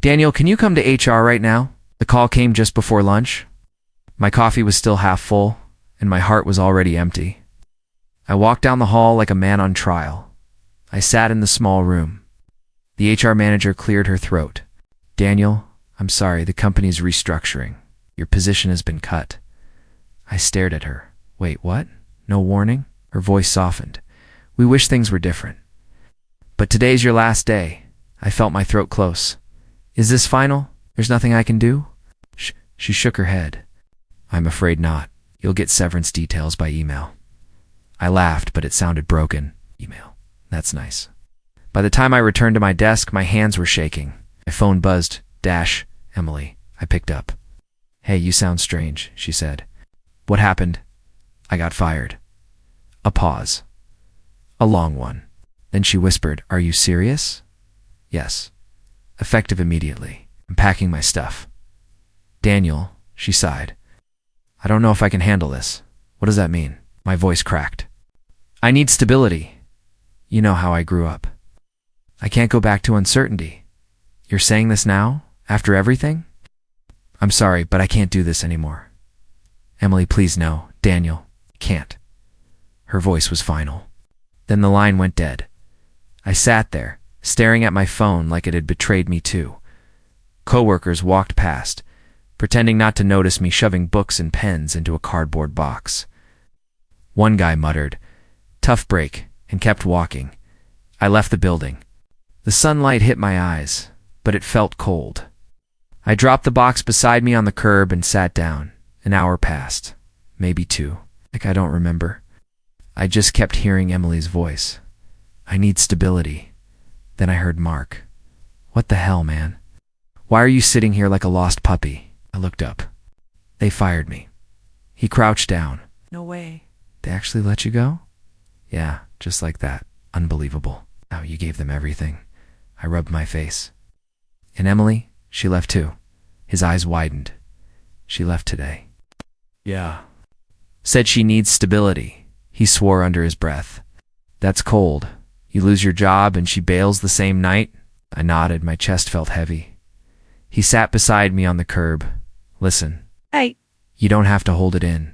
Daniel, can you come to HR right now? The call came just before lunch. My coffee was still half full, and my heart was already empty. I walked down the hall like a man on trial. I sat in the small room. The HR manager cleared her throat. Daniel, I'm sorry, the company's restructuring. Your position has been cut. I stared at her. Wait, what? No warning? Her voice softened. We wish things were different. But today's your last day. I felt my throat close. Is this final? There's nothing I can do? She shook her head. I'm afraid not. You'll get severance details by email. I laughed, but it sounded broken. Email. That's nice. By the time I returned to my desk, my hands were shaking. My phone buzzed. Emily. I picked up. Hey, you sound strange, she said. What happened? I got fired. A pause. A long one. Then she whispered, Are you serious? Yes. Effective immediately. I'm packing my stuff. Daniel, she sighed. I don't know if I can handle this. What does that mean? My voice cracked. I need stability. You know how I grew up. I can't go back to uncertainty. You're saying this now? After everything? I'm sorry, but I can't do this anymore. Emily, please no. Daniel, can't. Her voice was final. Then the line went dead. I sat there, staring at my phone like it had betrayed me too. Coworkers walked past, pretending not to notice me shoving books and pens into a cardboard box. One guy muttered, Tough break, and kept walking. I left the building. The sunlight hit my eyes, but it felt cold. I dropped the box beside me on the curb and sat down. An hour passed, maybe two. I don't remember. I just kept hearing Emily's voice. I need stability. Then I heard Mark. What the hell, man? Why are you sitting here like a lost puppy? I looked up. They fired me. He crouched down. No way. They actually let you go? Yeah, just like that. Unbelievable. Oh, you gave them everything. I rubbed my face. And Emily, she left too. His eyes widened. She left today. Yeah. Said she needs stability. He swore under his breath. That's cold. You lose your job and she bails the same night? I nodded. My chest felt heavy. He sat beside me on the curb. Listen. Hey. You don't have to hold it in.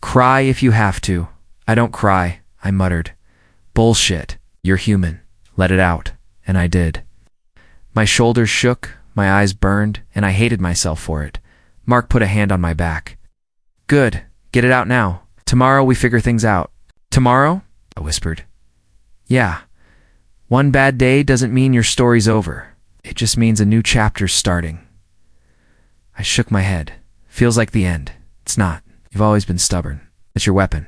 Cry if you have to. I don't cry, I muttered. Bullshit. You're human. Let it out. And I did. My shoulders shook, my eyes burned, and I hated myself for it. Mark put a hand on my back. Good. Get it out now. Tomorrow we figure things out. Tomorrow? I whispered. Yeah. One bad day doesn't mean your story's over. It just means a new chapter's starting. I shook my head. Feels like the end. It's not. You've always been stubborn. It's your weapon.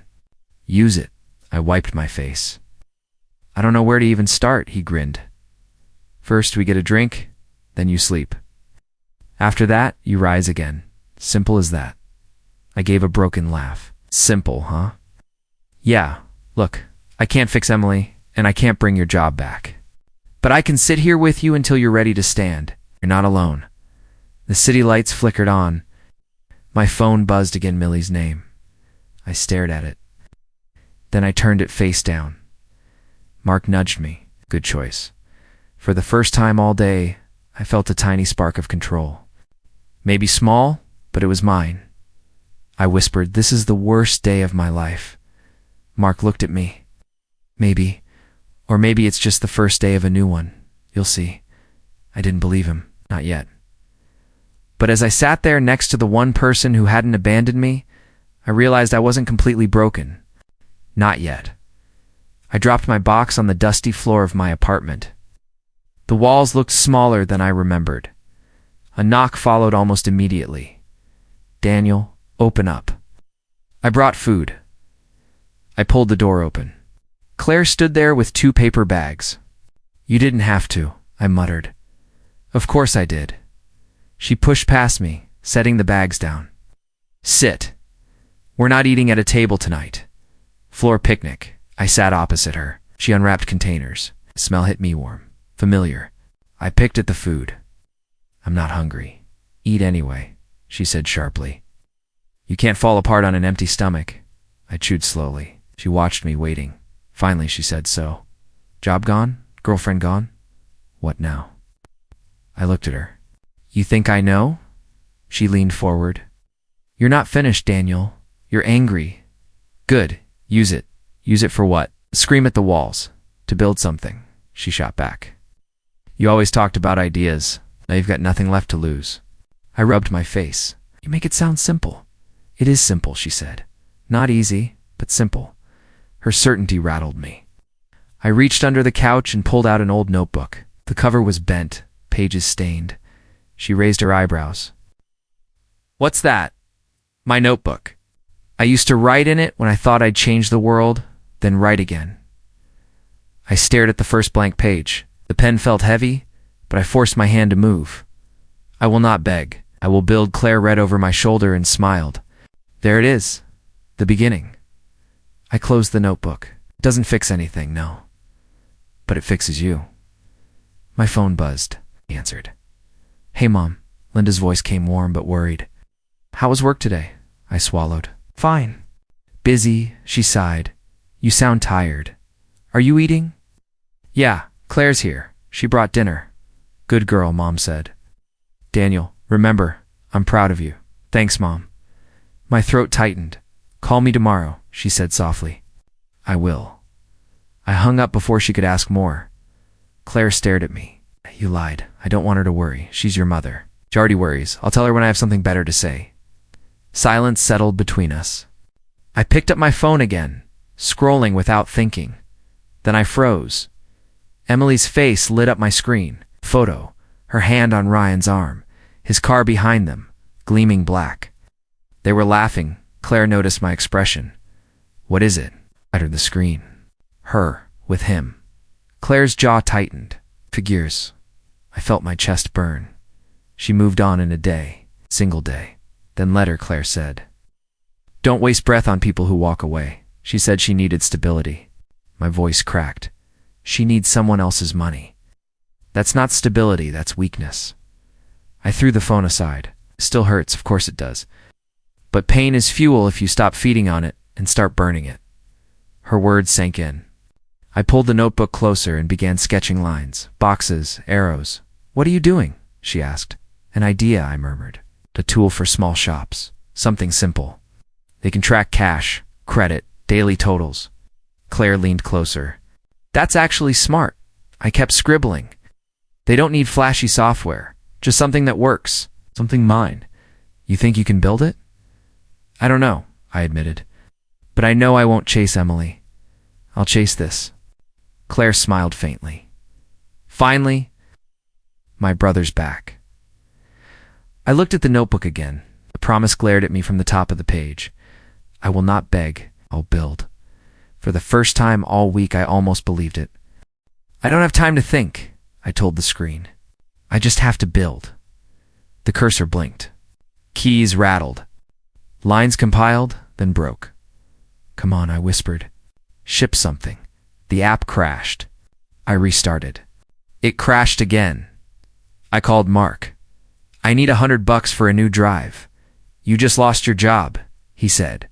Use it. I wiped my face. I don't know where to even start, he grinned. First we get a drink, then you sleep. After that, you rise again. Simple as that. I gave a broken laugh. Simple, huh? Yeah. Look, I can't fix Emily, and I can't bring your job back. But I can sit here with you until you're ready to stand. You're not alone. The city lights flickered on. My phone buzzed again, Millie's name. I stared at it. Then I turned it face down. Mark nudged me. Good choice. For the first time all day, I felt a tiny spark of control. Maybe small, but it was mine. I whispered, This is the worst day of my life. Mark looked at me. Maybe. Or maybe it's just the first day of a new one. You'll see. I didn't believe him. Not yet. But as I sat there next to the one person who hadn't abandoned me, I realized I wasn't completely broken. Not yet. I dropped my box on the dusty floor of my apartment. The walls looked smaller than I remembered. A knock followed almost immediately. Daniel, open up. I brought food. I pulled the door open. Claire stood there with 2 paper bags. You didn't have to, I muttered. Of course I did. She pushed past me, setting the bags down. Sit. We're not eating at a table tonight. Floor picnic. I sat opposite her. She unwrapped containers. The smell hit me warm. Familiar. I picked at the food. I'm not hungry. Eat anyway, she said sharply. You can't fall apart on an empty stomach. I chewed slowly. She watched me, waiting. Finally, she said, So, job gone? Girlfriend gone? What now? I I looked at her. You think I know? She leaned forward. You're not finished, Daniel. You're angry. Good. Use it. Use it for what? Scream at the walls. To build something. She shot back. You always talked about ideas. Now you've got nothing left to lose. I rubbed my face. You make it sound simple. It is simple, she said. Not easy, but simple. Her certainty rattled me. I reached under the couch and pulled out an old notebook. The cover was bent, pages stained. She raised her eyebrows. What's that? My notebook. I used to write in it when I thought I'd change the world, then write again. I stared at the first blank page. The pen felt heavy, but I forced my hand to move. I will not beg. I will build. Claire read over my shoulder and smiled. There it is. The beginning. I closed the notebook. It doesn't fix anything, no. But it fixes you. My phone buzzed. He answered. Hey, Mom. Linda's voice came warm but worried. How was work today? I swallowed. Fine. Busy, she sighed. You sound tired. Are you eating? Yeah, Claire's here. She brought dinner. Good girl, Mom said. Daniel, remember, I'm proud of you. Thanks, Mom. My throat tightened. Call me tomorrow, she said softly. I will. I hung up before she could ask more. Claire stared at me. You lied. I don't want her to worry. She's your mother. She already worries. I'll tell her when I have something better to say. Silence settled between us. I picked up my phone again, scrolling without thinking. Then I froze. Emily's face lit up my screen. Photo, her hand on Ryan's arm, his car behind them, gleaming black. They were laughing. Claire noticed my expression. What is it? I uttered the screen. Her, with him. Claire's jaw tightened. Figures. I felt my chest burn. She moved on in a day, single day. Then let her, Claire said. Don't waste breath on people who walk away. She said she needed stability. My voice cracked. She needs someone else's money. That's not stability, that's weakness. I threw the phone aside. Still hurts, of course it does. But pain is fuel if you stop feeding on it and start burning it. Her words sank in. I pulled the notebook closer and began sketching lines, boxes, arrows. What are you doing? She asked. An idea, I murmured. A tool for small shops. Something simple. They can track cash, credit, daily totals. Claire leaned closer. That's actually smart. I kept scribbling. They don't need flashy software. Just something that works. Something mine. You think you can build it? I don't know, I admitted. But I know I won't chase Emily. I'll chase this. Claire smiled faintly. Finally, my brother's back. I looked at the notebook again. The promise glared at me from the top of the page. I will not beg, I'll build. For the first time all week, I almost believed it. I don't have time to think, I told the screen. I just have to build. The cursor blinked. Keys rattled. Lines compiled, then broke. Come on, I whispered. Ship something. The app crashed. I restarted. It crashed again. I called Mark. I need $100 for a new drive. You just lost your job, he said.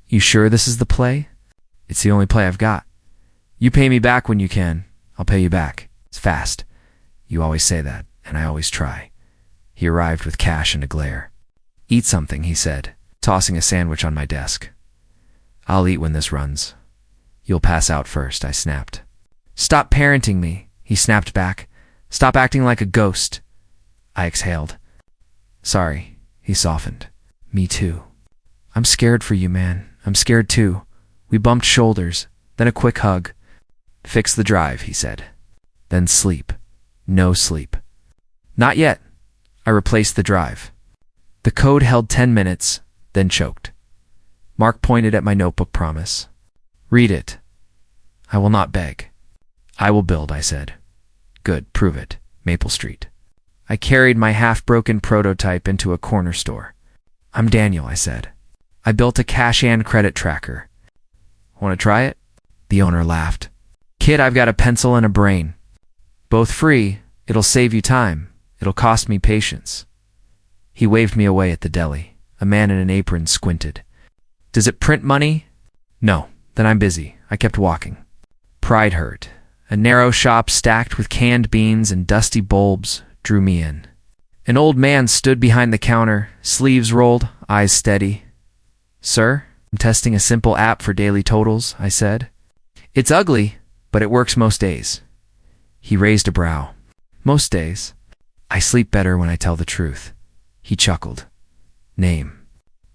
You sure this is the play? It's the only play I've got. You pay me back when you can. I'll pay you back. It's fast. You always say that, and I always try. He arrived with cash and a glare. Eat something, he said, tossing a sandwich on my desk. I'll eat when this runs. You'll pass out first, I snapped. Stop parenting me, he snapped back. Stop acting like a ghost. I exhaled. Sorry, he softened. Me too. I'm scared for you, man. I'm scared too. We bumped shoulders, then a quick hug. Fix the drive, he said. Then sleep. No sleep. Not yet. I replaced the drive. The code held 10 minutes, then choked. Mark pointed at my notebook promise. Read it. I will not beg. I will build, I said. Good, prove it. Maple Street. I carried my half-broken prototype into a corner store. I'm Daniel, I said. I built a cash and credit tracker. Want to try it? The owner laughed. Kid, I've got a pencil and a brain. Both free. It'll save you time. It'll cost me patience. He waved me away at the deli. A man in an apron squinted. Does it print money? No. Then I'm busy. I kept walking. Pride hurt. A narrow shop stacked with canned beans and dusty bulbs, drew me in. An old man stood behind the counter, sleeves rolled, eyes steady. "Sir, I'm testing a simple app for daily totals," I said. "It's ugly, but it works most days." He raised a brow. "Most days? I sleep better when I tell the truth." He chuckled. "Name?"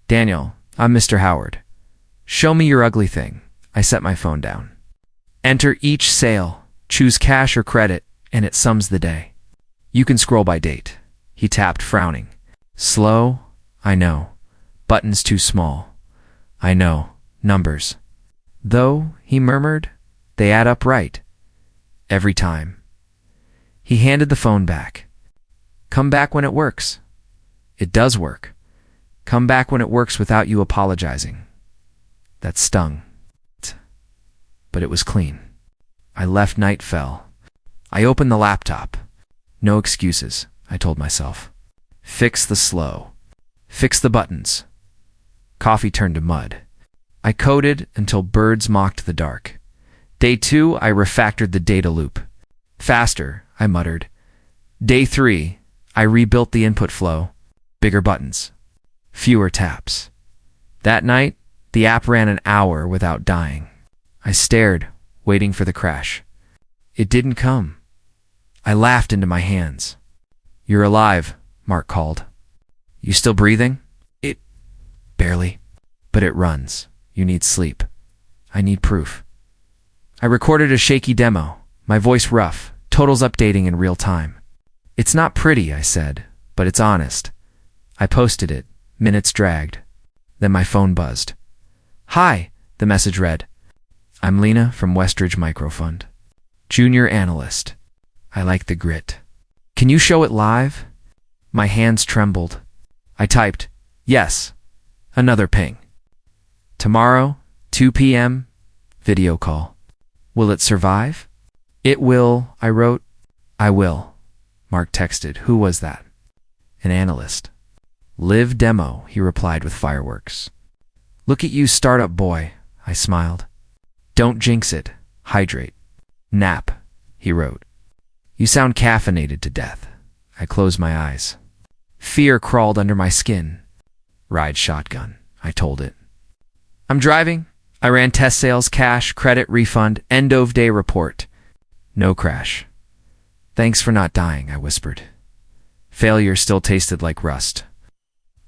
"Daniel. I'm Mr. Howard." "Show me your ugly thing." I set my phone down. "Enter each sale, choose cash or credit, and it sums the day. You can scroll by date." He tapped, frowning. "Slow? I know. Buttons too small. I know. Numbers. Though," he murmured, "they add up right. Every time." He handed the phone back. "Come back when it works." "It does work. Come back when it works without you apologizing." That stung. But it was clean. I left. Night fell. I opened the laptop. No excuses, I told myself. Fix the slow. Fix the buttons. Coffee turned to mud. I coded until birds mocked the dark. Day 2, I refactored the data loop. Faster, I muttered. Day 3, I rebuilt the input flow. Bigger buttons. Fewer taps. That night, the app ran an hour without dying. I stared, waiting for the crash. It didn't come. I laughed into my hands. "You're alive," Mark called. "You still breathing?" "It... barely. But it runs. You need sleep. I need proof." I recorded a shaky demo, my voice rough, totals updating in real time. "It's not pretty," I said, "but it's honest." I posted it. Minutes dragged. Then my phone buzzed. "Hi," the message read. "I'm Lena from Westridge Microfund. Junior analyst. I like the grit. Can you show it live?" My hands trembled. I typed, "Yes." Another ping. "Tomorrow, 2 p.m., video call. Will it survive?" "It will," I wrote. "I will." Mark texted. "Who was that?" "An analyst." "Live demo," he replied with fireworks. "Look at you, startup boy," I smiled. "Don't jinx it. Hydrate. Nap," he wrote. "You sound caffeinated to death." I closed my eyes. Fear crawled under my skin. "Ride shotgun," I told it. "I'm driving." I ran test sales, cash, credit, refund, end of day report. No crash. "Thanks for not dying," I whispered. Failure still tasted like rust.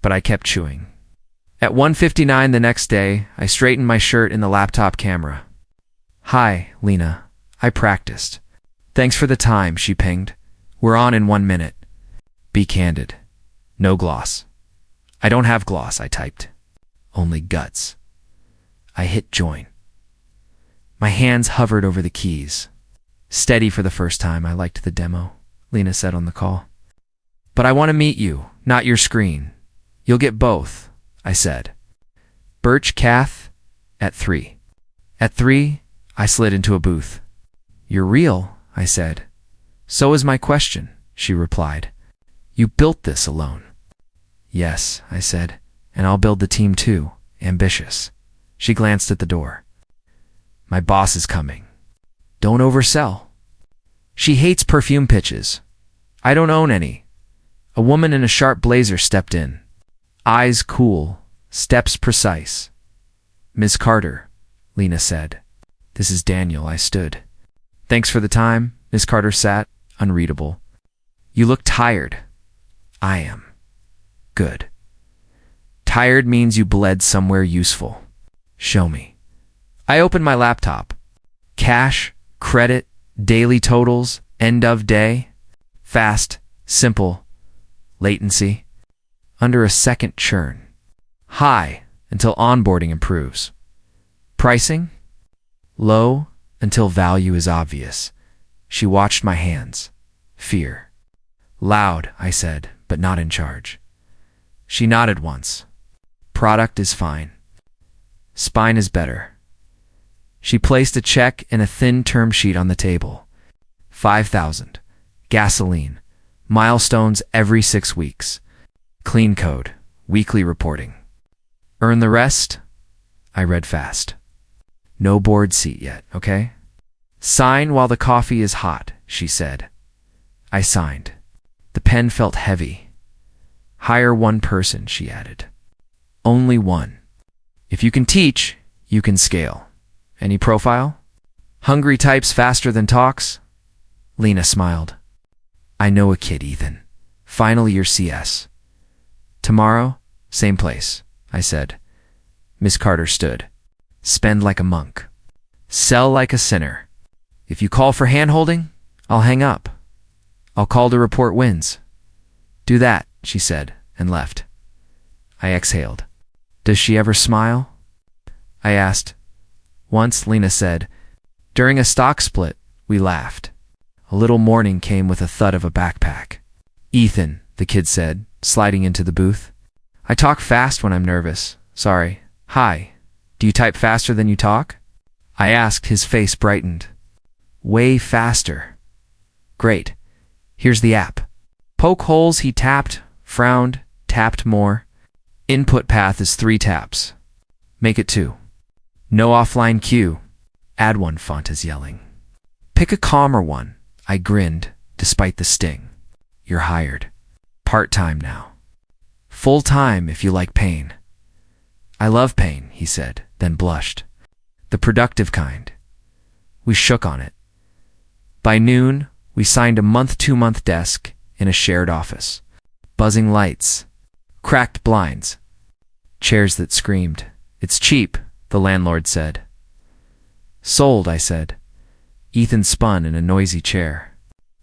But I kept chewing. At 1:59 the next day, I straightened my shirt in the laptop camera. "Hi, Lena. I practiced." "Thanks for the time," she pinged. "We're on in 1 minute." "Be candid. No gloss." "I don't have gloss," I typed. "Only guts." I hit join. My hands hovered over the keys. "Steady for the first time. I liked the demo," Lena said on the call. "But I want to meet you, not your screen." "You'll get both," I said. "Birch Cath at 3. At 3, I slid into a booth. "You're real," I said. "So is my question," she replied. "You built this alone." "Yes," I said, "and I'll build the team too. Ambitious." She glanced at the door. "My boss is coming. Don't oversell." "She hates perfume pitches." "I don't own any." A woman in a sharp blazer stepped in. Eyes cool, steps precise. "Ms. Carter," Lena said. "This is Daniel." I stood. "Thanks for the time." Ms. Carter sat, unreadable. "You look tired." "I am." "Good. Tired means you bled somewhere useful." "Show me." I opened my laptop. Cash, credit, daily totals, end of day. Fast, simple, latency. Under a second churn. High until onboarding improves. Pricing? Low until value is obvious. She watched my hands. Fear. "Loud," I said, "but not in charge." She nodded once. "Product is fine. Spine is better." She placed a check and a thin term sheet on the table. 5,000. Gasoline. Milestones every 6 weeks. Clean code. Weekly reporting. "Earn the rest?" I read fast. "No board seat yet, okay?" "Sign while the coffee is hot," she said. I signed. The pen felt heavy. Hire one person, she added. Only one. If you can teach, you can scale. Any profile? Hungry types faster than talks? Lena smiled. I know a kid, Ethan. Final year CS. Tomorrow, same place, I said. Miss Carter stood. Spend like a monk. Sell like a sinner. If you call for hand-holding, I'll hang up. I'll call to report wins. Do that, she said, and left. I exhaled. Does she ever smile? I asked. Once, Lena said. During a stock split, we laughed. A little morning came with a thud of a backpack. Ethan, the kid said, sliding into the booth. I talk fast when I'm nervous. Sorry. Hi. Do you type faster than you talk? I asked. His face brightened. Way faster. Great. Here's the app. Poke holes. He tapped, frowned, tapped more. Input path is 3 taps. Make it 2. No offline cue. Add one. Font is yelling. Pick a calmer one. I grinned, despite the sting. You're hired. Part-time now. Full-time if you like pain. I love pain, he said, then blushed. The productive kind. We shook on it. By noon, we signed a month-to-month desk in a shared office. Buzzing lights. Cracked blinds. Chairs that screamed. It's cheap, the landlord said. Sold, I said. Ethan spun in a noisy chair.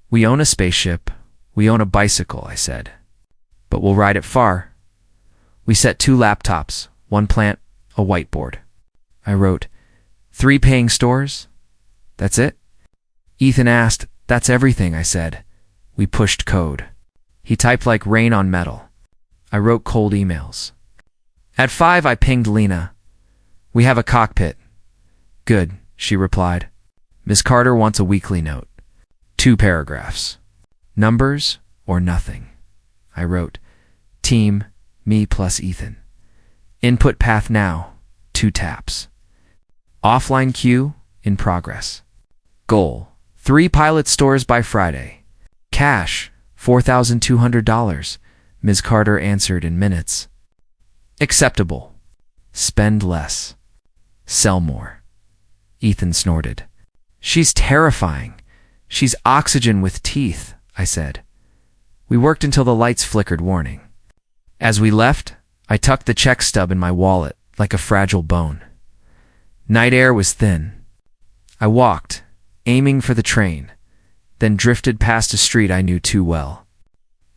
We own a spaceship. We own a bicycle, I said. But we'll ride it far. We set 2 laptops, 1 plant, a whiteboard. I wrote, 3 paying stores? That's it? Ethan asked, That's everything, I said. We pushed code. He typed like rain on metal. I wrote cold emails. At 5, I pinged Lena. We have a cockpit. Good, she replied. Miss Carter wants a weekly note. 2 paragraphs. Numbers or nothing. I wrote, Team, me plus Ethan. Input path now, 2 taps. Offline queue, in progress. Goal, 3 pilot stores by Friday. Cash, $4,200. Ms. Carter answered in minutes. Acceptable. Spend less. Sell more. Ethan snorted. She's terrifying. She's oxygen with teeth, I said. We worked until the lights flickered warning. As we left, I tucked the check stub in my wallet like a fragile bone. Night air was thin. I walked, aiming for the train, then drifted past a street I knew too well.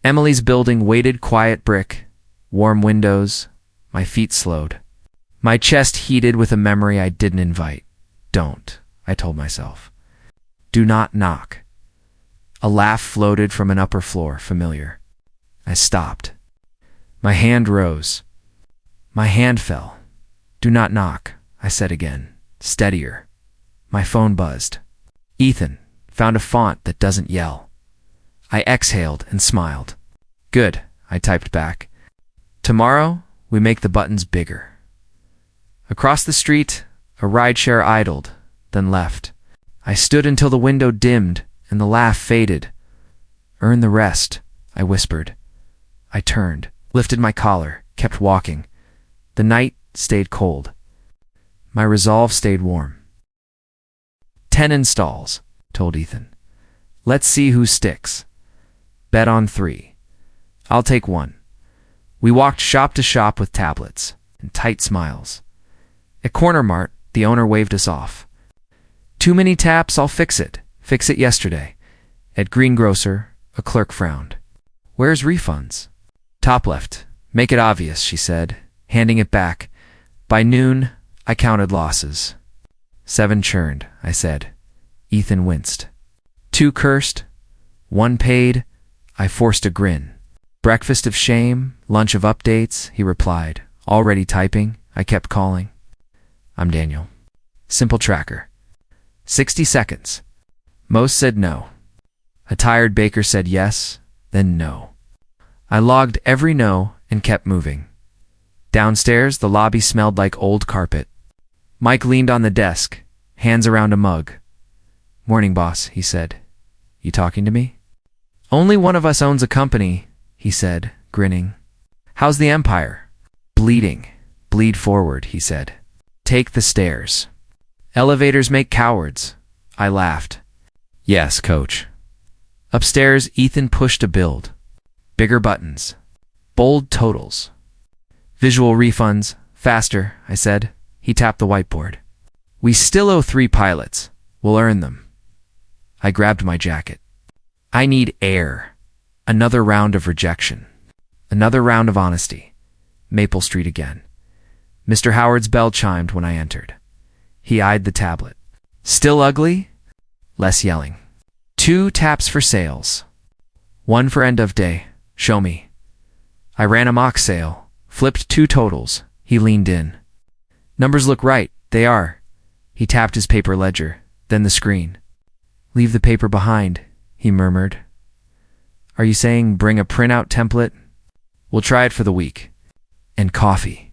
Emily's building waited, quiet brick, warm windows. My feet slowed. My chest heated with a memory I didn't invite. Don't, I told myself. Do not knock. A laugh floated from an upper floor, familiar. I stopped. My hand rose. My hand fell. Do not knock, I said again, steadier. My phone buzzed. Ethan, found a font that doesn't yell. I exhaled and smiled. Good, I typed back. Tomorrow, we make the buttons bigger. Across the street, a rideshare idled, then left. I stood until the window dimmed and the laugh faded. Earn the rest, I whispered. I turned, lifted my collar, kept walking. The night stayed cold. My resolve stayed warm. 10 installs, told Ethan. Let's see who sticks. Bet on 3. I'll take 1. We walked shop to shop with tablets and tight smiles. At Corner Mart, the owner waved us off. Too many taps, I'll fix it. Fix it yesterday. At Greengrocer, a clerk frowned. Where's refunds? Top left. Make it obvious, she said, handing it back. By noon, I counted losses. 7 churned, I said. Ethan winced. 2 cursed. 1 paid. I forced a grin. Breakfast of shame, lunch of updates, he replied. Already typing, I kept calling. I'm Daniel. Simple tracker. 60 seconds. Most said no. A tired baker said yes, then no. I logged every no and kept moving. Downstairs, the lobby smelled like old carpet. Mike leaned on the desk, hands around a mug. Morning, boss, he said. You talking to me? Only one of us owns a company, he said, grinning. How's the empire? Bleeding. Bleed forward, he said. Take the stairs. Elevators make cowards. I laughed. Yes, coach. Upstairs, Ethan pushed a build. Bigger buttons. Bold totals. Visual refunds. Faster, I said. He tapped the whiteboard. We still owe 3 pilots. We'll earn them. I grabbed my jacket. I need air. Another round of rejection. Another round of honesty. Maple Street again. Mr. Howard's bell chimed when I entered. He eyed the tablet. Still ugly? Less yelling. 2 taps for sales. 1 for end of day. Show me. I ran a mock sale. Flipped 2 totals. He leaned in. Numbers look right. They are. He tapped his paper ledger, then the screen. Leave the paper behind, he murmured. Are you saying bring a printout template? We'll try it for the week. And coffee.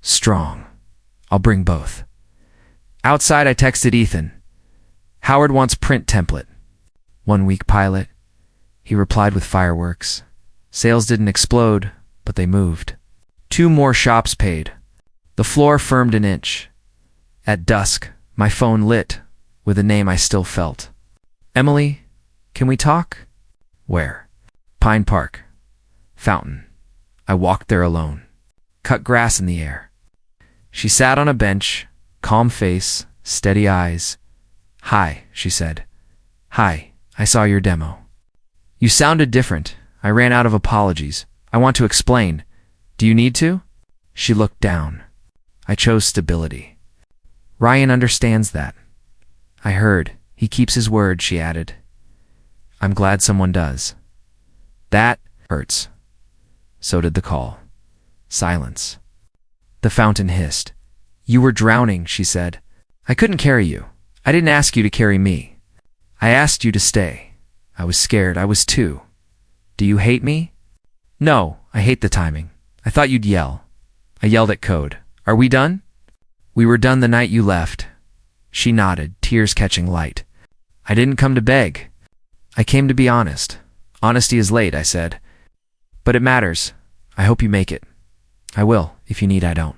Strong. I'll bring both. Outside, I texted Ethan. Howard wants print template. 1 week pilot. He replied with fireworks. Sales didn't explode, but they moved. 2 more shops paid. The floor firmed an inch. At dusk, my phone lit with a name I still felt. Emily, can we talk? Where? Pine Park. Fountain. I walked there alone. Cut grass in the air. She sat on a bench, calm face, steady eyes. Hi, she said. Hi, I saw your demo. You sounded different. I ran out of apologies. I want to explain. Do you need to? She looked down. I chose stability. Ryan understands that. I heard. He keeps his word, she added. I'm glad someone does. That hurts. So did the call. Silence. The fountain hissed. You were drowning, she said. I couldn't carry you. I didn't ask you to carry me. I asked you to stay. I was scared. I was 2. Do you hate me? No, I hate the timing. I thought you'd yell. I yelled at code. Are we done? We were done the night you left. She nodded, tears catching light. I didn't come to beg. I came to be honest. Honesty is late, I said. But it matters. I hope you make it. I will. If you need, I don't.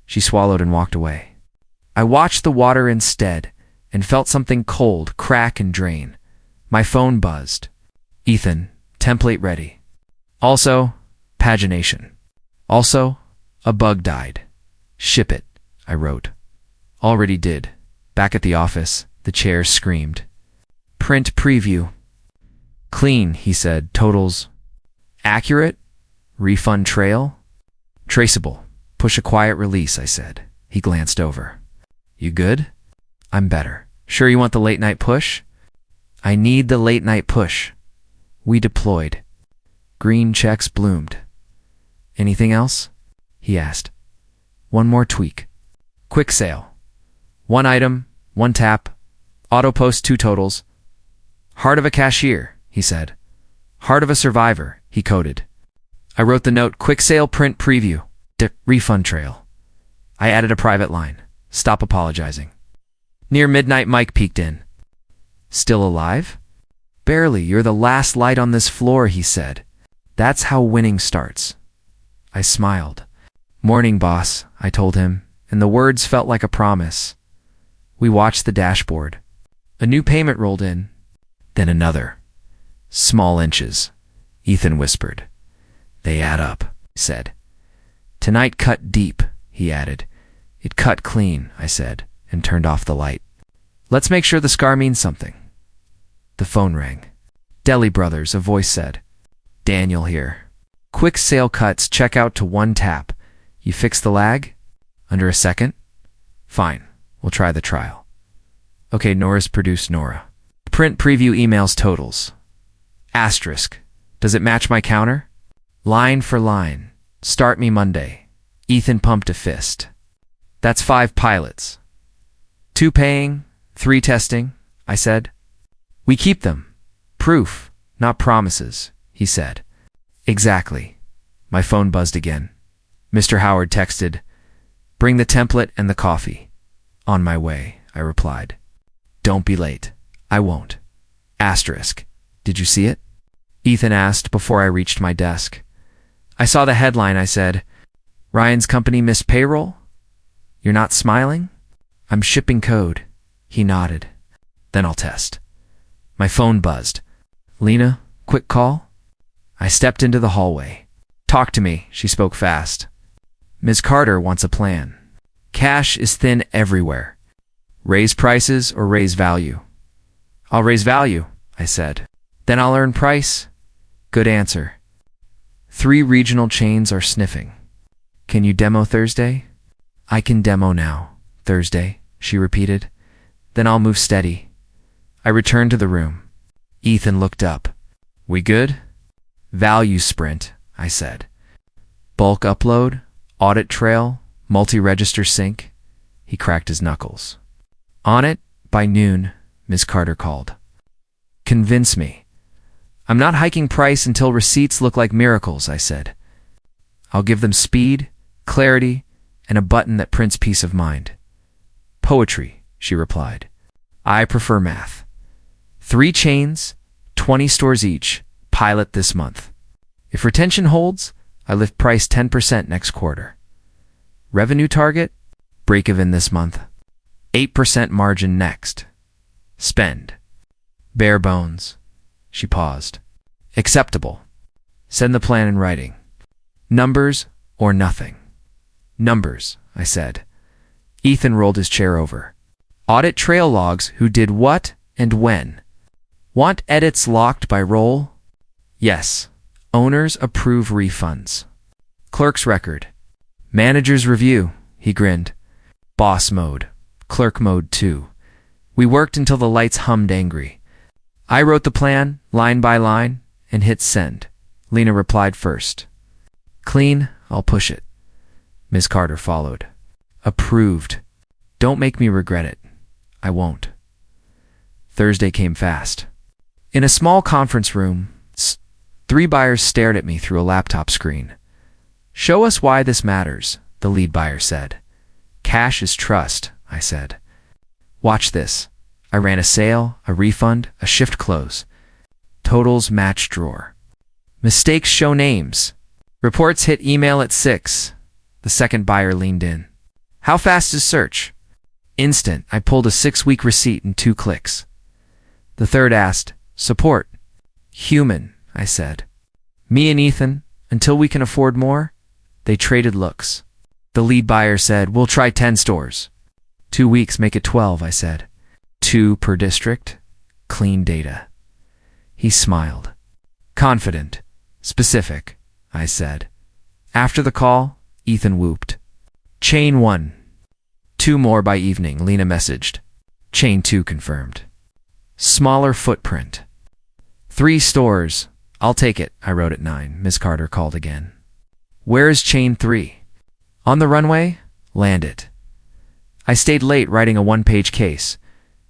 She swallowed and walked away. I watched the water instead and felt something cold crack and drain. My phone buzzed. Ethan, template ready. Also, pagination. Also, a bug died. Ship it, I wrote. Already did. Back at the office, the chair screamed. Print preview. Clean, he said. Totals. Accurate? Refund trail? Traceable. Push a quiet release, I said. He glanced over. You good? I'm better. Sure you want the late night push? I need the late night push. We deployed. Green checks bloomed. Anything else? He asked. One more tweak. Quick sale. 1 item, 1 tap. Auto post 2 totals. Heart of a cashier, he said. Heart of a survivor, he coded. I wrote the note, quick sale print preview. Refund trail. I added a private line. Stop apologizing. Near midnight, Mike peeked in. Still alive? Barely. You're the last light on this floor, he said. That's how winning starts. I smiled. Morning, boss, I told him, and the words felt like a promise. We watched the dashboard. A new payment rolled in. Then another. Small inches. Ethan whispered. They add up, he said. Tonight cut deep, he added. It cut clean, I said, and turned off the light. Let's make sure the scar means something. The phone rang. Deli Brothers, a voice said. Daniel here. Quick sale cuts, check out to 1 tap. You fix the lag? Under a second? Fine, we'll try the trial. Okay, Nora's produced Nora. Print preview emails totals. Asterisk. Does it match my counter? Line for line. Start me Monday. Ethan pumped a fist. That's 5 pilots. 2 paying, 3 testing, I said. We keep them. Proof, not promises, he said. Exactly. My phone buzzed again. Mr. Howard texted, Bring the template and the coffee. On my way, I replied. Don't be late. I won't. Asterisk. Did you see it? Ethan asked before I reached my desk. I saw the headline, I said. Ryan's company missed payroll? You're not smiling? I'm shipping code. He nodded. Then I'll test. My phone buzzed. Lena, quick call? I stepped into the hallway. Talk to me, she spoke fast. Ms. Carter wants a plan. Cash is thin everywhere. Raise prices or raise value? I'll raise value, I said. Then I'll earn price? Good answer. 3 regional chains are sniffing. Can you demo Thursday? I can demo now. Thursday, she repeated. Then I'll move steady. I returned to the room. Ethan looked up. We good? Value sprint, I said. Bulk upload, audit trail, multi-register sync. He cracked his knuckles. On it by noon, Ms. Carter called. Convince me. I'm not hiking price until receipts look like miracles, I said. I'll give them speed, clarity, and a button that prints peace of mind. Poetry, she replied. I prefer math. 3 chains, 20 stores each, pilot this month. If retention holds, I lift price 10% next quarter. Revenue target, break even this month. 8% margin next. Spend. Bare bones. She paused. Acceptable. Send the plan in writing. Numbers or nothing. Numbers, I said. Ethan rolled his chair over. Audit trail logs who did what and when. Want edits locked by role? Yes. Owners approve refunds. Clerk's record. Manager's review, he grinned. Boss mode. Clerk mode 2. We worked until the lights hummed angry. I wrote the plan, line by line, and hit send. Lena replied first. Clean, I'll push it. Ms. Carter followed. Approved. Don't make me regret it. I won't. Thursday came fast. In a small conference room, 3 buyers stared at me through a laptop screen. Show us why this matters, the lead buyer said. Cash is trust, I said. Watch this. I ran a sale, a refund, a shift close. Totals match drawer. Mistakes show names. Reports hit email at 6. The second buyer leaned in. How fast is search? Instant. I pulled a 6-week receipt in 2 clicks. The third asked, support. Human, I said. Me and Ethan, until we can afford more? They traded looks. The lead buyer said, we'll try 10 stores. 2 weeks make it 12, I said. 2 per district. Clean data. He smiled. Confident. Specific, I said. After the call, Ethan whooped. Chain 1. 2 more by evening, Lena messaged. Chain 2 confirmed. Smaller footprint. 3 stores. I'll take it, I wrote at 9. Ms. Carter called again. Where is chain 3? On the runway? Land it. I stayed late writing a 1-page case.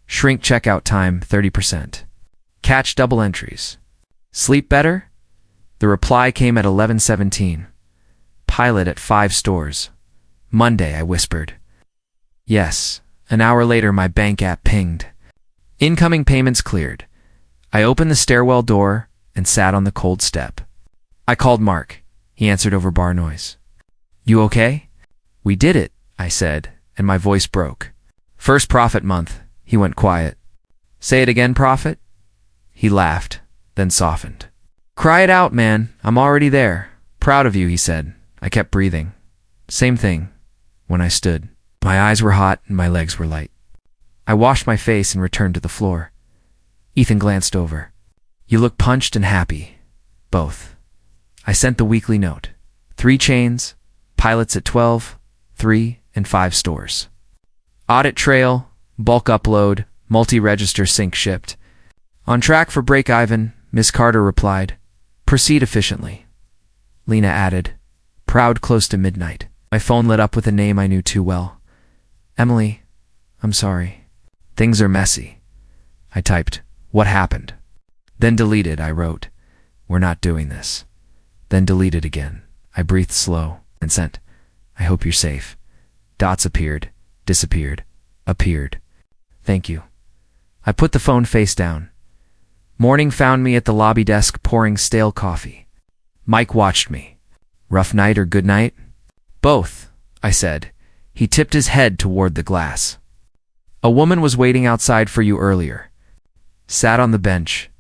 Shrink checkout time 30%. Catch double entries. Sleep better? The reply came at 11:17. Pilot at 5 stores. Monday, I whispered. Yes. An hour later, my bank app pinged. Incoming payments cleared. I opened the stairwell door and sat on the cold step. I called Mark. He answered over bar noise. You okay? We did it, I said, and my voice broke. First profit month. He went quiet. Say it again, profit? He laughed, then softened. Cry it out, man. I'm already there. Proud of you, he said. I kept breathing. Same thing. When I stood. My eyes were hot and my legs were light. I washed my face and returned to the floor. Ethan glanced over. You look punched and happy. Both. I sent the weekly note. 3 chains, pilots at 12, 3 and 5 stores. Audit trail, bulk upload, multi-register sync shipped. On track for break-even, Ms. Carter replied. Proceed efficiently. Lena added. Proud close to midnight. My phone lit up with a name I knew too well. Emily, I'm sorry. Things are messy. I typed, what happened? Then deleted, I wrote. We're not doing this. Then deleted again. I breathed slow and sent. I hope you're safe. Dots appeared, disappeared, appeared. Thank you. I put the phone face down. Morning found me at the lobby desk pouring stale coffee. Mike watched me. Rough night or good night? Both, I said. He tipped his head toward the glass. A woman was waiting outside for you earlier. Sat on the bench.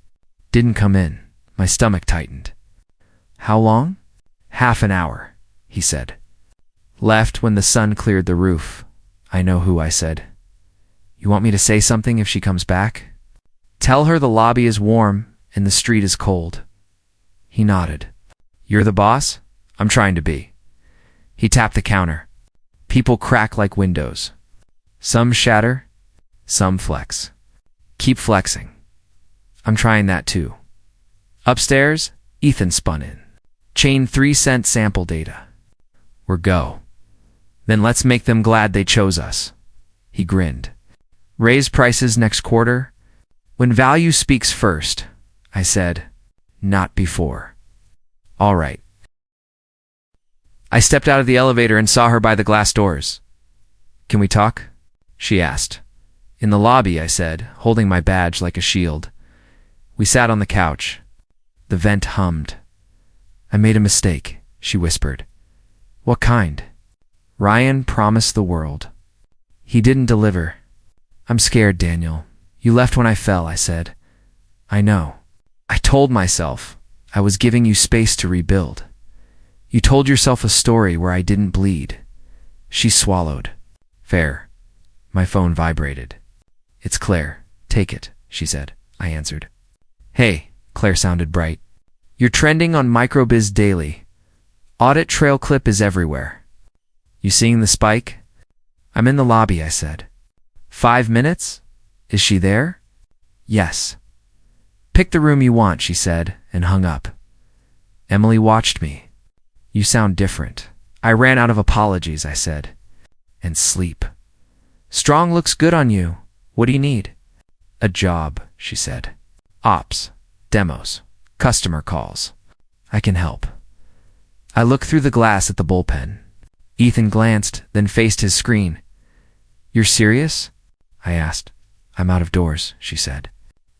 Didn't come in. My stomach tightened. How long? Half an hour, he said. Left when the sun cleared the roof. I know who, I said. You want me to say something if she comes back? Tell her the lobby is warm and the street is cold. He nodded. You're the boss? I'm trying to be. He tapped the counter. People crack like windows. Some shatter, some flex. Keep flexing. I'm trying that too. Upstairs, Ethan spun in. Chain 3-cent sample data. We're go. Then let's make them glad they chose us. He grinned. Raise prices next quarter? When value speaks first, I said, not before. All right. I stepped out of the elevator and saw her by the glass doors. Can we talk? She asked. In the lobby, I said, holding my badge like a shield. We sat on the couch. The vent hummed. I made a mistake, she whispered. What kind? Ryan promised the world. He didn't deliver. I'm scared, Daniel. You left when I fell, I said. I know. I told myself I was giving you space to rebuild. You told yourself a story where I didn't bleed. She swallowed. Fair. My phone vibrated. It's Claire. Take it, she said. I answered. Hey, Claire sounded bright. You're trending on Microbiz Daily. Audit trail clip is everywhere. You seeing the spike? I'm in the lobby, I said. 5 minutes? Is she there? Yes. Pick the room you want, she said, and hung up. Emily watched me. You sound different. I ran out of apologies, I said. And sleep. Strong looks good on you. What do you need? A job, she said. Ops, demos, customer calls. I can help. I looked through the glass at the bullpen. Ethan glanced, then faced his screen. You're serious? I asked. I'm out of doors, she said.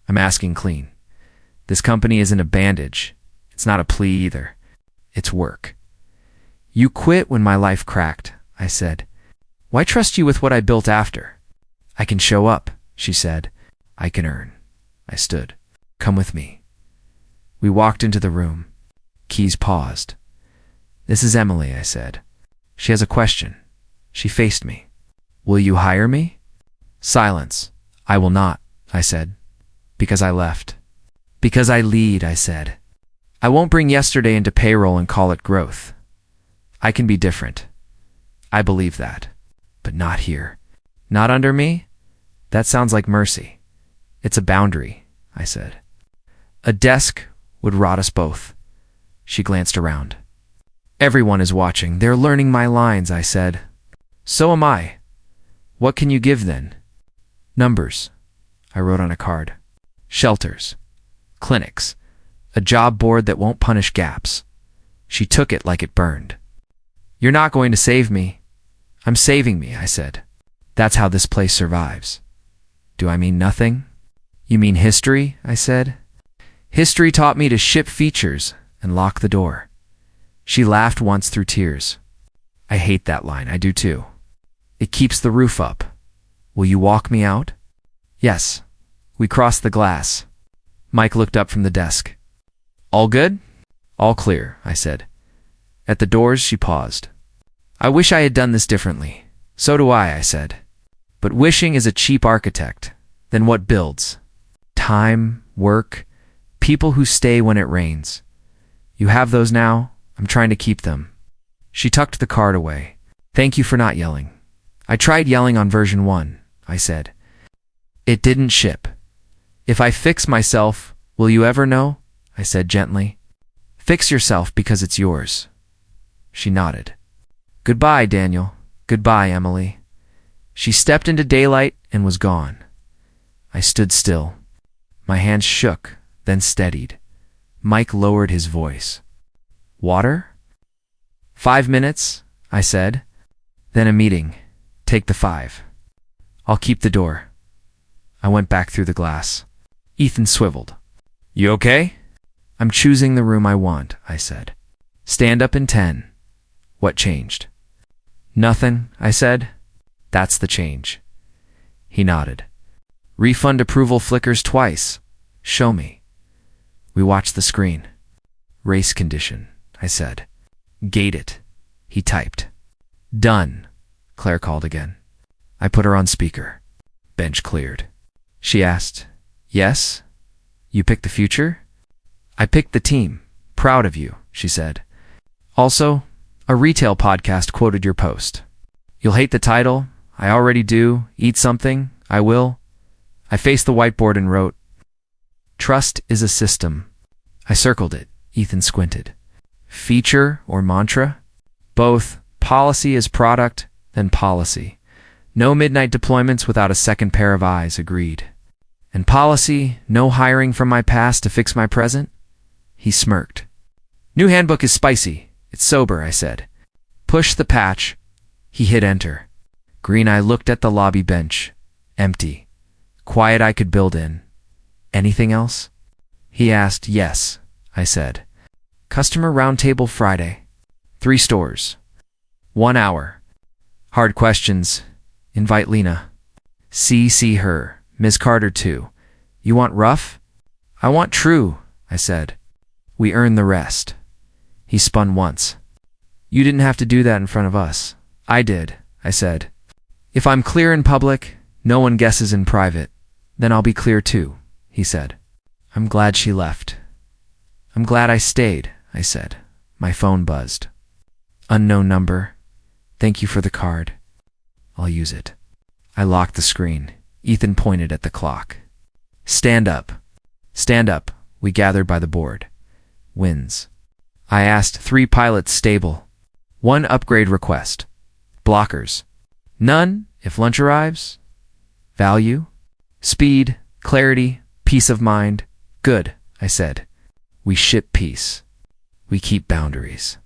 I'm asking clean. This company isn't a bandage. It's not a plea either. It's work. You quit when my life cracked, I said. Why trust you with what I built after? I can show up, she said. I can earn. I stood. Come with me. We walked into the room. Keys paused. This is Emily, I said. She has a question. She faced me. Will you hire me? Silence. I will not, I said. Because I left. Because I lead, I said. I won't bring yesterday into payroll and call it growth. I can be different. I believe that. But not here. Not under me? That sounds like mercy. It's a boundary, I said. A desk would rot us both. She glanced around. Everyone is watching. They're learning my lines, I said. So am I. What can you give then? Numbers, I wrote on a card. Shelters. Clinics. A job board that won't punish gaps. She took it like it burned. You're not going to save me. I'm saving me, I said. That's how this place survives. Do I mean nothing? You mean history, I said. History taught me to ship features and lock the door. She laughed once through tears. I hate that line, I do too. It keeps the roof up. Will you walk me out? Yes. We crossed the glass. Mike looked up from the desk. All good? All clear, I said. At the doors, she paused. I wish I had done this differently. So do I said. But wishing is a cheap architect. Then what builds? Time, work, people who stay when it rains. You have those now. I'm trying to keep them. She tucked the card away. Thank you for not yelling. I tried yelling on version 1, I said. It didn't ship. If I fix myself, will you ever know? I said gently. Fix yourself because it's yours. She nodded. Goodbye, Daniel. Goodbye, Emily. She stepped into daylight and was gone. I stood still. My hands shook, then steadied. Mike lowered his voice. Water? 5 minutes, I said. Then a meeting. Take the 5. I'll keep the door. I went back through the glass. Ethan swiveled. You okay? I'm choosing the room I want, I said. Stand up in 10. What changed? Nothing, I said. That's the change. He nodded. Refund approval flickers twice. Show me. We watched the screen. Race condition, I said. Gate it. He typed. Done, Claire called again. I put her on speaker. Bench cleared. She asked, Yes? You picked the future? I picked the team. Proud of you, she said. Also, a retail podcast quoted your post. You'll hate the title. I already do. Eat something. I will. I faced the whiteboard and wrote, Trust is a system. I circled it. Ethan squinted. Feature or mantra? Both. Policy is product, then policy. No midnight deployments without a second pair of eyes, agreed. And policy, no hiring from my past to fix my present? He smirked. New handbook is spicy. It's sober, I said. Push the patch. He hit enter. Green Eye looked at the lobby bench. Empty. Quiet I could build in. Anything else? He asked. Yes, I said. Customer roundtable Friday. 3 stores. 1 hour. Hard questions. Invite Lena. See her. Ms. Carter too. You want rough? I want true, I said. We earn the rest. He spun once. You didn't have to do that in front of us. I did, I said. If I'm clear in public, no one guesses in private. Then I'll be clear too, he said. I'm glad she left. I'm glad I stayed, I said. My phone buzzed. Unknown number. Thank you for the card. I'll use it. I locked the screen. Ethan pointed at the clock. Stand up. Stand up. We gathered by the board. Wins. I asked 3 pilots stable. 1 upgrade request. Blockers. None if lunch arrives. Value. Speed. Clarity. Peace of mind. Good, I said. We ship peace. We keep boundaries.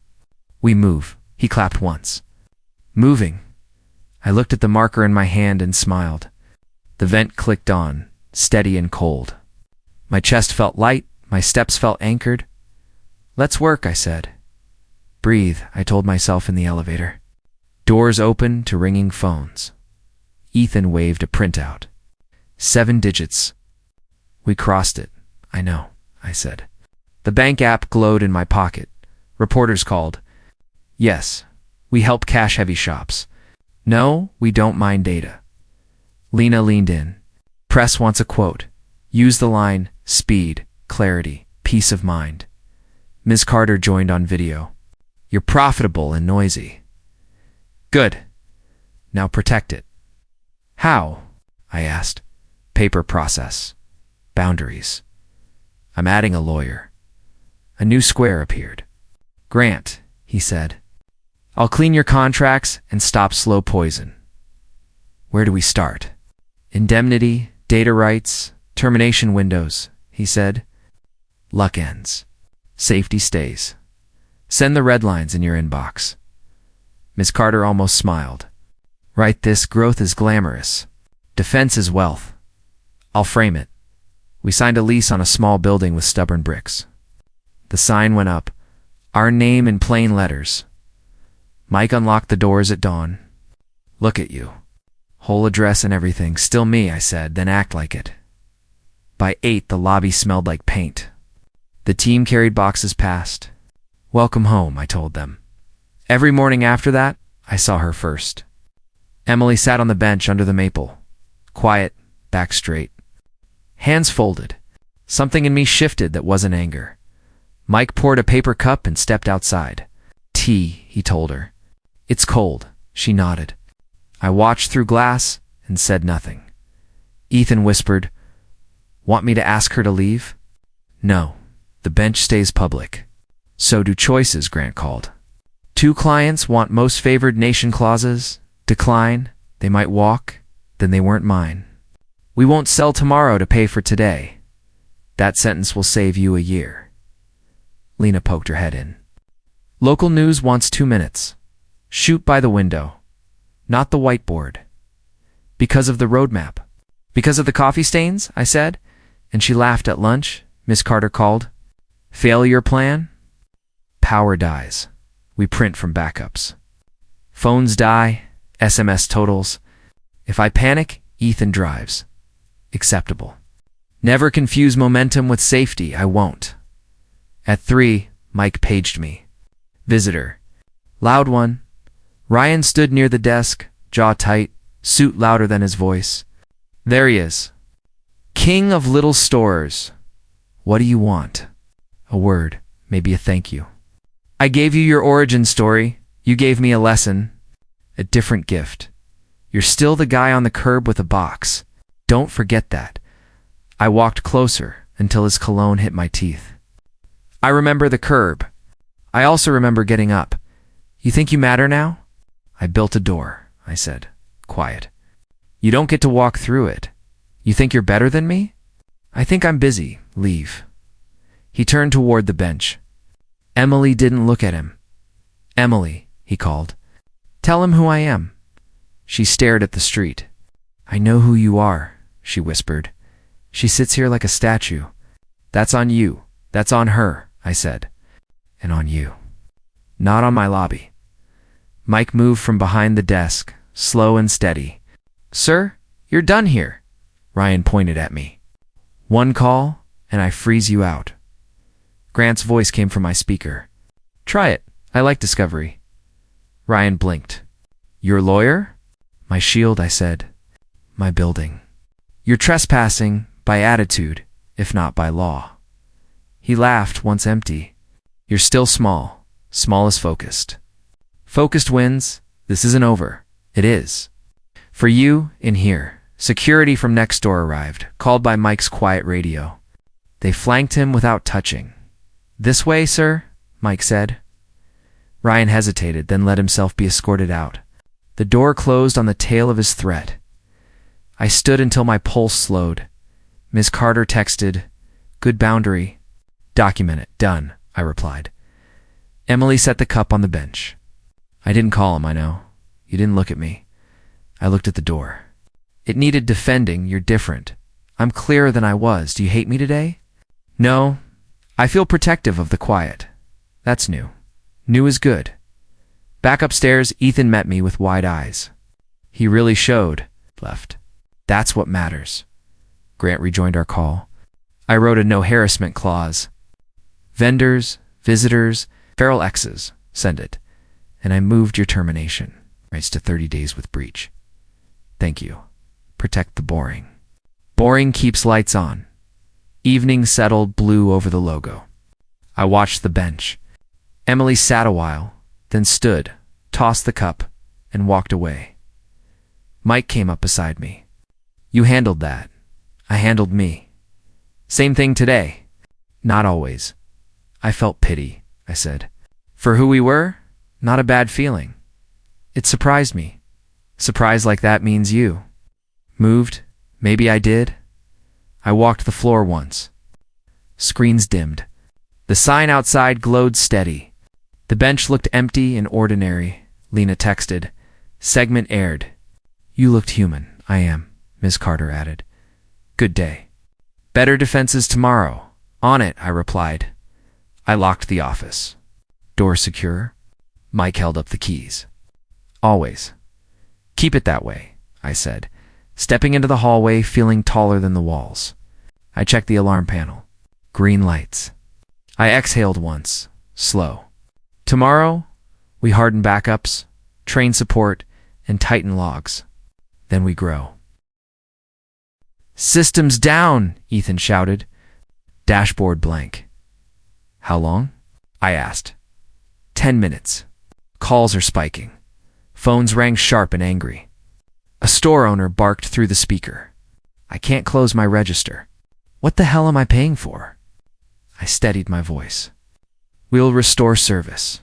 We move. He clapped once. Moving. I looked at the marker in my hand and smiled. The vent clicked on, steady and cold. My chest felt light, my steps felt anchored. Let's work, I said. Breathe, I told myself in the elevator. Doors open to ringing phones. Ethan waved a printout. 7 digits. We crossed it. I know, I said. The bank app glowed in my pocket. Reporters called. Yes, we help cash-heavy shops. No, we don't mine data. Lena leaned in. Press wants a quote. Use the line, speed, clarity, peace of mind. Ms. Carter joined on video. You're profitable and noisy. Good. Now protect it. How? I asked. Paper process. Boundaries. I'm adding a lawyer. A new square appeared. Grant, he said. I'll clean your contracts and stop slow poison. Where do we start? Indemnity, data rights, termination windows, he said. Luck ends. Safety stays. Send the red lines in your inbox. Ms. Carter almost smiled. Write this, growth is glamorous. Defense is wealth. I'll frame it. We signed a lease on a small building with stubborn bricks. The sign went up. Our name in plain letters. Mike unlocked the doors at dawn. Look at you. Whole address and everything. Still me, I said, then act like it. By 8, the lobby smelled like paint. The team carried boxes past. Welcome home, I told them. Every morning after that, I saw her first. Emily sat on the bench under the maple. Quiet, back straight. Hands folded. Something in me shifted that wasn't anger. Mike poured a paper cup and stepped outside. Tea, he told her. It's cold, she nodded. I watched through glass and said nothing. Ethan whispered, Want me to ask her to leave? No, the bench stays public. So do choices, Grant called. 2 clients want most favored nation clauses. Decline, they might walk, then they weren't mine. We won't sell tomorrow to pay for today. That sentence will save you a year. Lena poked her head in. Local news wants 2 minutes. Shoot by the window. Not the whiteboard. Because of the roadmap. Because of the coffee stains, I said, and she laughed at lunch, Miss Carter called. Failure plan? Power dies. We print from backups. Phones die, SMS totals. If I panic, Ethan drives. Acceptable. Never confuse momentum with safety, I won't. At 3, Mike paged me. Visitor. Loud one. Ryan stood near the desk, jaw tight, suit louder than his voice. There he is. King of little stores. What do you want? A word, maybe a thank you. I gave you your origin story. You gave me a lesson. A different gift. You're still the guy on the curb with a box. Don't forget that. I walked closer until his cologne hit my teeth. I remember the curb. I also remember getting up. You think you matter now? I built a door, I said, quiet. You don't get to walk through it. You think you're better than me? I think I'm busy. Leave. He turned toward the bench. Emily didn't look at him. Emily, he called. Tell him who I am. She stared at the street. I know who you are, she whispered. She sits here like a statue. That's on you. That's on her, I said. And on you. Not on my lobby. Mike moved from behind the desk, slow and steady. Sir, you're done here. Ryan pointed at me. One call, and I freeze you out. Grant's voice came from my speaker. Try it. I like discovery. Ryan blinked. Your lawyer? My shield, I said. My building. You're trespassing by attitude, if not by law. He laughed, once empty. You're still small. Small is focused. Focused wins. This isn't over. It is. For you, in here, security from next door arrived, called by Mike's quiet radio. They flanked him without touching. This way, sir, Mike said. Ryan hesitated, then let himself be escorted out. The door closed on the tail of his threat. I stood until my pulse slowed. Miss Carter texted, Good boundary. Document it. Done, I replied. Emily set the cup on the bench. I didn't call him, I know. You didn't look at me. I looked at the door. It needed defending. You're different. I'm clearer than I was. Do you hate me today? No. I feel protective of the quiet. That's new. New is good. Back upstairs, Ethan met me with wide eyes. He really showed. Left. That's what matters. Grant rejoined our call. I wrote a no harassment clause. Vendors, visitors, feral exes, send it. And I moved your termination rights to 30 days with breach. Thank you. Protect the boring. Boring keeps lights on. Evening settled blue over the logo. I watched the bench. Emily sat a while, then stood, tossed the cup, and walked away. Mike came up beside me. You handled that. I handled me. Same thing today. Not always. I felt pity, I said. For who we were, not a bad feeling. It surprised me. Surprise like that means you. Moved? Maybe I did. I walked the floor once. Screens dimmed. The sign outside glowed steady. The bench looked empty and ordinary. Lena texted. Segment aired. You looked human. I am, Miss Carter added. Good day. Better defenses tomorrow. On it, I replied. I locked the office. Door secure? Mike held up the keys. Always. Keep it that way, I said, stepping into the hallway, feeling taller than the walls. I checked the alarm panel. Green lights. I exhaled once, slow. Tomorrow, we harden backups, train support, and tighten logs. Then we grow. Systems down, Ethan shouted. Dashboard blank. How long? I asked. 10 minutes. Calls are spiking. Phones rang sharp and angry. A store owner barked through the speaker. I can't close my register. What the hell am I paying for? I steadied my voice. We'll restore service.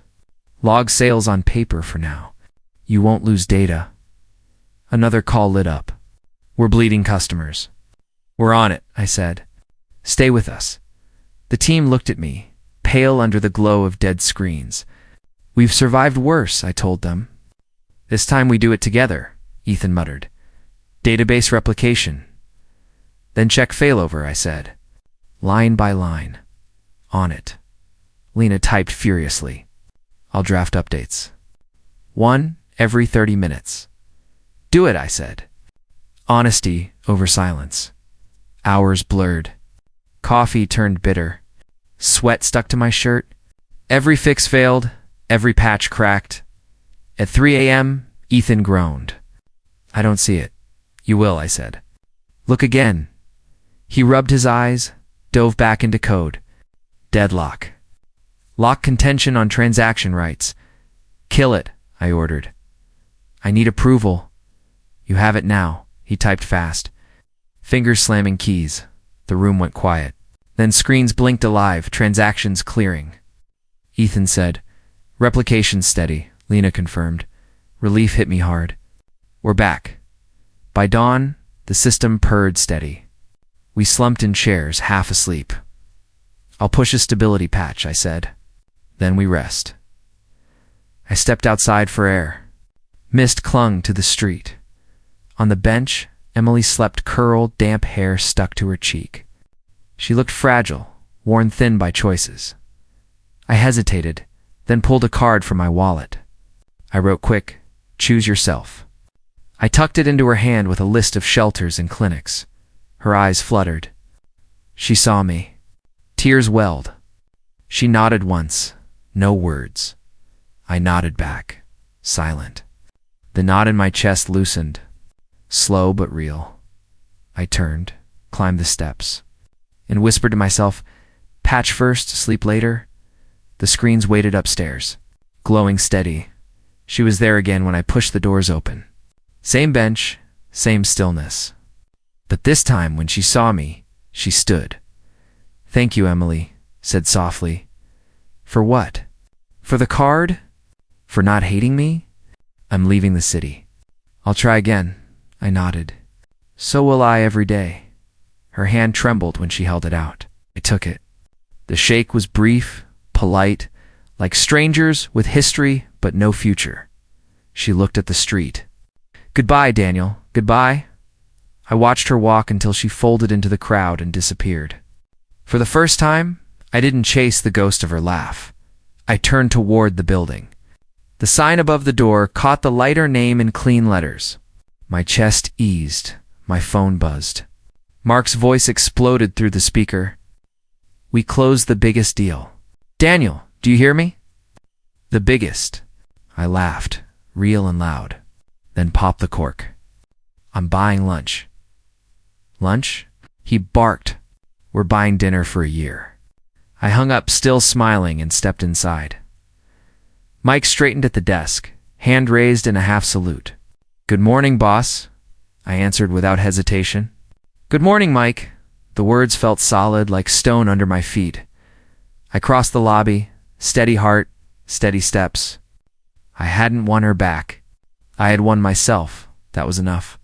Log sales on paper for now. You won't lose data. Another call lit up. We're bleeding customers. We're on it, I said. Stay with us. The team looked at me, pale under the glow of dead screens. We've survived worse, I told them. This time we do it together, Ethan muttered. Database replication. Then check failover, I said. line by line. On it. Lena typed furiously. I'll draft updates. 1 every 30 minutes. Do it, I said. Honesty over silence. Hours blurred. Coffee turned bitter. Sweat stuck to my shirt. Every fix failed. Every patch cracked. At 3 a.m., Ethan groaned. I don't see it. You will, I said. Look again. He rubbed his eyes, dove back into code. Deadlock. Lock contention on transaction rights. Kill it, I ordered. I need approval. You have it now, he typed fast. Fingers slamming keys. The room went quiet. Then screens blinked alive, transactions clearing. Ethan said, Replication steady, Lena confirmed. Relief hit me hard. We're back. By dawn, the system purred steady. We slumped in chairs, half asleep. I'll push a stability patch, I said. Then we rest. I stepped outside for air. Mist clung to the street. On the bench, Emily slept, curled, damp hair stuck to her cheek. She looked fragile, worn thin by choices. I hesitated, then pulled a card from my wallet. I wrote quick, choose yourself. I tucked it into her hand with a list of shelters and clinics. Her eyes fluttered. She saw me. Tears welled. She nodded once, no words. I nodded back, silent. The knot in my chest loosened. Slow but real. I turned, climbed the steps, and whispered to myself, patch first, sleep later. The screens waited upstairs, glowing steady. She was there again when I pushed the doors open. Same bench, same stillness. But this time, when she saw me, she stood. Thank you, Emily, said softly. For what? For the card? For not hating me? I'm leaving the city. I'll try again, I nodded. So will I every day. Her hand trembled when she held it out. I took it. The shake was brief, polite, like strangers with history but no future. She looked at the street. Goodbye, Daniel. Goodbye. I watched her walk until she folded into the crowd and disappeared. For the first time, I didn't chase the ghost of her laugh. I turned toward the building. The sign above the door caught the lighter name in clean letters. My chest eased. My phone buzzed. Mark's voice exploded through the speaker. We closed the biggest deal. Daniel, do you hear me? The biggest. I laughed, real and loud, then popped the cork. I'm buying lunch. Lunch? He barked. We're buying dinner for a year. I hung up, still smiling, and stepped inside. Mike straightened at the desk, hand raised in a half salute. Good morning, boss, I answered without hesitation. Good morning, Mike. The words felt solid, like stone under my feet. I crossed the lobby, steady heart, steady steps. I hadn't won her back. I had won myself. That was enough.